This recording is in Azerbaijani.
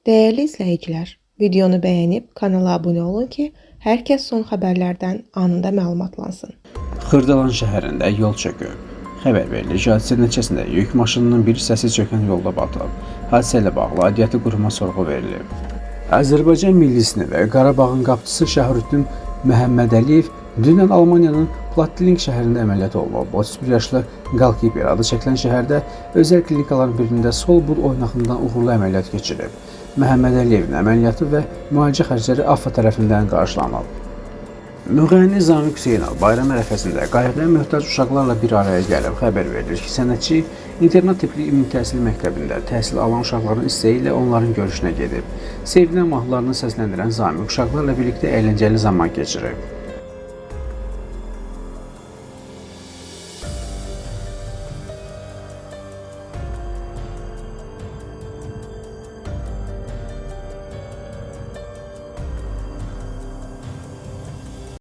Değerli izləyicilər, videonu bəyənib kanala abunə olun ki, hər kəs son xəbərlərdən anında məlumatlansın. Xırdalan şəhərində yol çöküb. Xəbər verilir ki, hadisə nəticəsində yük maşınının bir hissəsi çökən yolda batıb. Hadisə ilə bağlı aidiyyəti quruma sorğu verilib. Azərbaycan millisini və Qarabağın qapıçısı Şəhrüddin Məhəmmədəliyev dünən Almaniyanın Plattling şəhərində əməliyyat olunub. 31 yaşlı Qalkiper adı çəkilən şəhərdə özəl klinikaların birində sol bud oynağından uğurlu əməliyyat keçirib. Məhəmmədəliyevin əməliyyatı və müalicə xərcləri AFFA tərəfindən qarşılanıb. Müğənni Zamiq Hüseynov bayram ərəfəsində qayğıya möhtac uşaqlarla bir araya gəlib. Xəbər verilir ki, sənətçi internat tipli ümumi təhsil məktəbində təhsil alan uşaqların istəyi ilə onların görüşünə gedib. Sevilən mahnılarını səsləndirən Zamiq uşaqlarla birlikdə əyləncəli zaman keçirib.